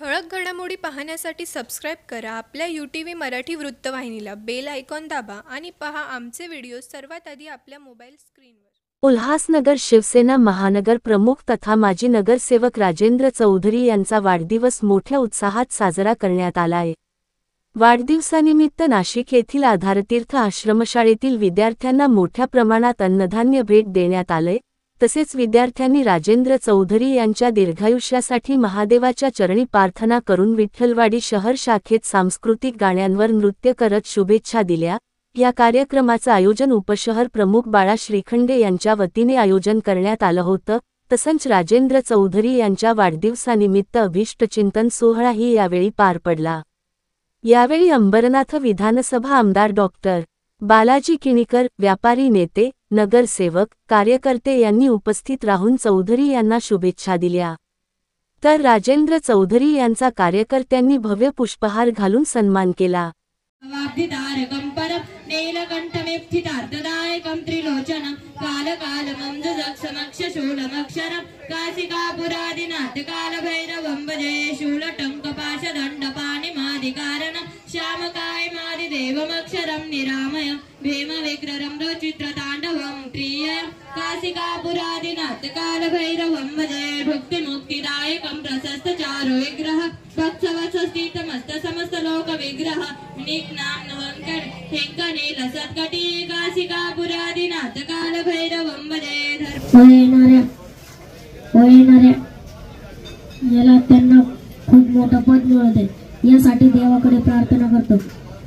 ठळक घडामोडी पाहण्यासाठी सबस्क्राईब करा आपल्या UTV मराठी वृत्तवाहिनीला. बेल आयकॉन दाबा आणि पहा आमचे व्हिडिओ सर्वात आधी आपल्या मोबाईल स्क्रीनवर. उल्हासनगर शिवसेना महानगर प्रमुख तथा माजी नगरसेवक राजेंद्र चौधरी यांचा वाढदिवस मोठ्या उत्साहात साजरा करण्यात आलाय. वाढदिवसानिमित्त नाशिक येथील आधारतीर्थ आश्रमशाळेतील विद्यार्थ्यांना मोठ्या प्रमाणात अन्नधान्य भेट देण्यात आले. तसेच विद्यार्थ्यांनी राजेंद्र चौधरी यांच्या दीर्घायुष्यासाठी महादेवाच्या चरणी प्रार्थना करून विठ्ठलवाडी शहर शाखेत सांस्कृतिक गाण्यांवर नृत्य करत शुभेच्छा दिल्या. या कार्यक्रमाचं आयोजन उपशहर प्रमुख बाळा श्रीखंडे यांच्या वतीने आयोजन करण्यात आलं होतं. तसंच राजेंद्र चौधरी यांच्या वाढदिवसानिमित्त अभिष्टचिंतन सोहळाही यावेळी पार पडला. यावेळी अंबरनाथ विधानसभा आमदार डॉक्टर बालाजी किणीकर, व्यापारी नेते, नगरसेवक, कार्यकर्ते यांनी उपस्थित राहून चौधरी यांना शुभेच्छा दिल्या. तर राजेंद्र चौधरी यांचा कार्यकर्त्यांनी भव्य पुष्पहार घालून सन्मान केला. नीलकंठमेप्थितार्थदायकं त्रिलोचनं कालकालमं जगत्समक्षशूलमक्षरं काशिकापुरादिनाथकालभैरवं भजे शूलटङ्कपाशदण्डपाणिमादिकारणं श्यामकायमादिदेवमक्षरं निरामयं भीमविक्रमं चित्रताण्डवं प्रियं काशिकापुरादिनाथकालभैरवं भजे भुक्तिमुक्तिदायकं प्रशस्तचारु विग्रह भक्तवत्सस्थितमस्तसमस्तलोकविग्रह निक्नाम्नवङ्कट हेङ्कनीलसत्कटी काशिकापुरादिनाथकालभैरवं भजे येणाऱ्या याला त्यांना खूप मोठं पद मिळू दे यासाठी देवाकडे प्रार्थना करतो.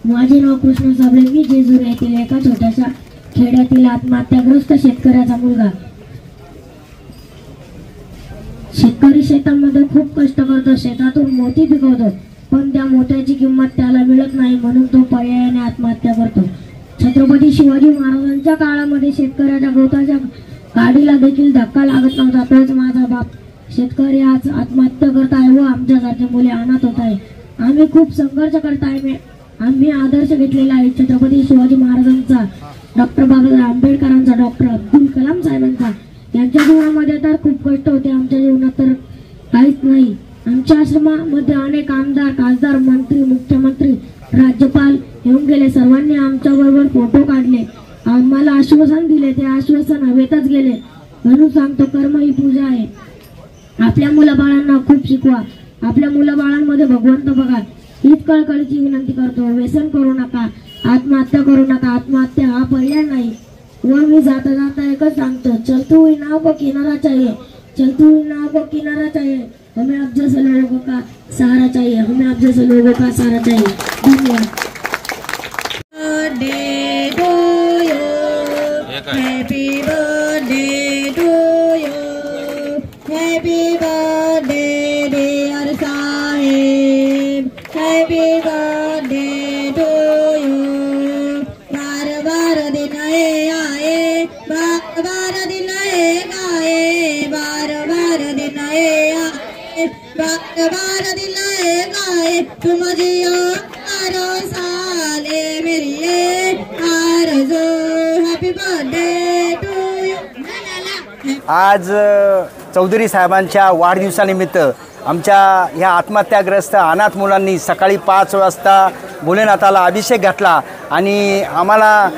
माझे नाव कृष्ण साबळे. मी जेजूर येथील एका छोट्याशा खेड्यातील आत्महत्याग्रस्त शेतकऱ्याचा मुलगा. शेतकरी शेतामध्ये खूप कष्ट करतो, शेतातून मोती पिकवतो, पण त्या मोत्याची किंमत त्याला मिळत नाही, म्हणून तो पर्यायाने आत्महत्या करतो. छत्रपती शिवाजी महाराजांच्या काळामध्ये शेतकऱ्याच्या गवताच्या गाडीला देखील धक्का लागत नव्हता. तोच माझा बाप शेतकरी आज आत्महत्या करत आहे व आमच्यासारखे मुले अनाथ होत आहे. आम्ही खूप संघर्ष करत आहे. आम्ही आदर्श घेतलेला आहे छत्रपती शिवाजी महाराजांचा, डॉक्टर बाबासाहेब आंबेडकरांचा, डॉक्टर अब्दुल कलाम साहेबांचा. यांच्या जीवनामध्ये तर खूप कष्ट होते, आमच्या जीवनात तर काहीच नाही. आमच्या आश्रमामध्ये अनेक आमदार, खासदार, मंत्री, मुख्यमंत्री, राज्यपाल येऊन गेले. सर्वांनी आमच्या बरोबर फोटो काढले, आम्हाला आश्वासन दिले. ते आश्वासन हवेतच गेले. म्हणून सांगतो, कर्म ही पूजा आहे. आपल्या मुलाबाळांना खूप शिकवा. आपल्या मुलाबाळांमध्ये भगवंत बघा. हीच कळकळीची विनंती करतो. व्यसन करू नका, आत्महत्या करू नका. आत्महत्या हा पर्याय नाही. व मी जाता जाता एकच सांगतो, चलते हुए नाव को किनारा चाहिए, चलते हुए नाव को किनारा चाहिए. हमें आप जैसे लोगों का सहारा चाहिए, हमें आप जैसे लोगों का सहारा चाहिए. धन्यवाद. Happy birthday to you. Happy birthday dear Sahib. Happy birthday to you. बार बार दिन आए, बार दिन आए, बार बार दिन आए, बार दिन आए. तुम जियो हरो साले मेरी आरज़ू. Happy birthday to you. आज चौधरी साहेबांच्या वाढदिवसानिमित्त आमच्या ह्या आत्महत्याग्रस्त अनाथ मुलांनी सकाळी 5 वाजता भोलेनाथाला अभिषेक घातला आणि आम्हाला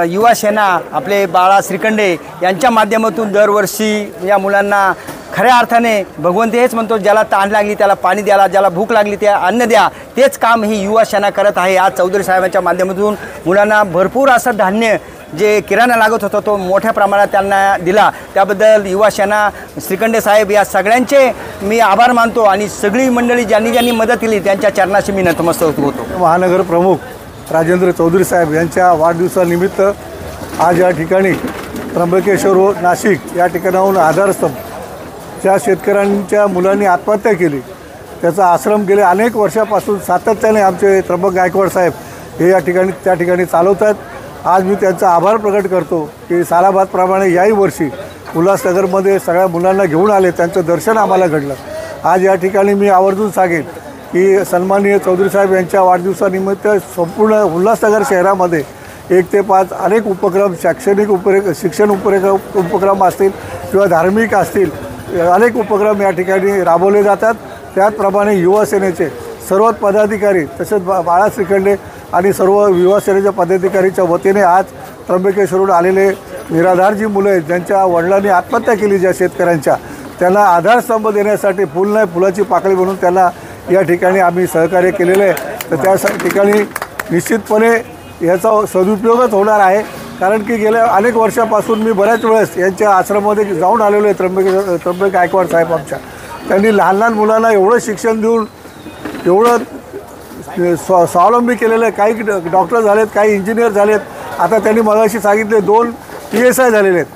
युवा सेना आपले बाळा श्रीखंडे यांच्या माध्यमातून दरवर्षी या मुलांना खऱ्या अर्थाने भगवंत हेच म्हणतो, ज्याला तहान लागली त्याला पाणी द्याला, ज्याला भूक लागली त्या अन्न द्या. तेच काम ही युवा सेना करत आहे. आज चौधरी साहेबांच्या माध्यमातून मुलांना भरपूर असं धान्य जे किराणा लागत होता तो मोठ्या प्रमाणात त्यांना दिला. त्याबद्दल युवा सेना, श्रीखंडे साहेब या सगळ्यांचे मी आभार मानतो आणि सगळी मंडळी ज्यांनी मदत केली त्यांच्या चरणाशी मी नतमस्तक होतो. महानगर प्रमुख राजेंद्र चौधरी साहेब यांच्या वाढदिवसानिमित्त आज या ठिकाणी त्र्यंबकेश्वर व नाशिक या ठिकाणाहून आधारस्तंभ ज्या शेतकऱ्यांच्या मुलांनी आत्महत्या केली त्याचा आश्रम गेले अनेक वर्षापासून सातत्याने आमचे त्र्यंबक गायकवाड साहेब हे या ठिकाणी त्या ठिकाणी चालवतात. आज मी त्यांचा आभार प्रकट करतो की सालाबादप्रमाणे याही वर्षी उल्हासनगरमध्ये सगळ्या मुलांना घेऊन आले, त्यांचं दर्शन आम्हाला घडलं. आज या ठिकाणी मी आवर्जून सांगेन की सन्माननीय चौधरी साहेब यांच्या वाढदिवसानिमित्त संपूर्ण उल्हासनगर शहरामध्ये 1 ते 5 अनेक उपक्रम, शैक्षणिक शिक्षण उपक्रम असतील किंवा धार्मिक असतील, अनेक उपक्रम या ठिकाणी राबवले जातात. त्याचप्रमाणे युवासेनेचे सर्व पदाधिकारी तसेच बाळा श्रीखंडे आणि सर्व युवासेनेच्या पदाधिकारीच्या वतीने आज त्र्यंबकेश्वरहून आलेले निराधार जी मुलं आहेत, ज्यांच्या वडिलांनी आत्महत्या केली, ज्या शेतकऱ्यांच्या, त्यांना आधारस्तंभ देण्यासाठी फुल नाही फुलाची पाकळी म्हणून त्यांना या ठिकाणी आम्ही सहकार्य केलेलं आहे. तर त्या ठिकाणी निश्चितपणे याचा सदुपयोगच होणार आहे. कारण की गेल्या अनेक वर्षापासून मी बऱ्याच वेळेस यांच्या आश्रमामध्ये जाऊन आलेलो आहे. त्र्यंबक गायकवाड साहेब आमच्या, त्यांनी लहान लहान मुलांना एवढं शिक्षण देऊन एवढं स्वावलंबी केलेलं आहे. काही डॉक्टर झालेत, काही इंजिनियर झालेत. आता त्यांनी मगाशी सांगितले 2 PSI झालेले आहेत.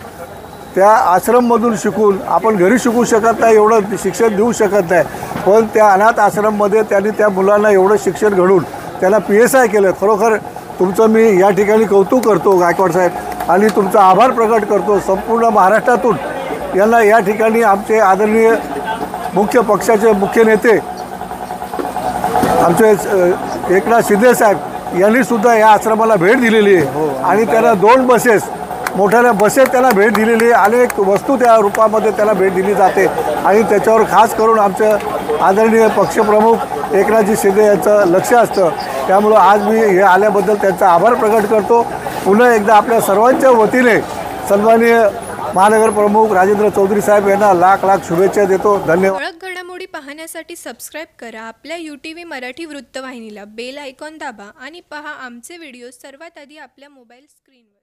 त्या आश्रममधून शिकून आपण घरी शिकू शकत नाही, एवढं शिक्षण देऊ शकत नाही, पण त्या अनाथ आश्रममध्ये त्यांनी त्या मुलांना एवढं शिक्षण घडून त्यांना PSI केलं. खरोखर तुमचं मी या ठिकाणी कौतुक करतो गायकवाड साहेब, आणि तुमचा आभार प्रकट करतो. संपूर्ण महाराष्ट्रातून यांना या ठिकाणी आमचे आदरणीय मुख्य पक्षाचे मुख्य नेते आमचे एकनाथ शिंदे साहेब यांनीसुद्धा या आश्रमाला भेट दिलेली आहे. आणि त्यांना 2 बसेस, मोठ्या बसेस त्यांना भेट दिलेली आहे. अनेक वस्तू त्या रूपामध्ये त्यांना भेट दिली जाते. आणि त्याच्यावर खास करून आमचं आदरणीय पक्षप्रमुख एकनाथजी शिंदे यांचं लक्ष असतं. त्यामुळं आज मी हे आल्याबद्दल त्यांचा आभार प्रकट करतो. पुन्हा एकदा आपल्या सर्वांच्या वतीने सन्माननीय महानगर प्रमुख राजेंद्र चौधरी साहेब यांना लाख लाख शुभेच्छा देतो. धन्यवाद. ठळक घडामोडी पाहण्यासाठी सबस्क्राईब करा आपल्या UTV मराठी वृत्तवाहिनीला. बेल आयकॉन दाबा आणि पहा आमचे व्हिडिओ सर्वात आधी आपल्या मोबाईल स्क्रीनवर.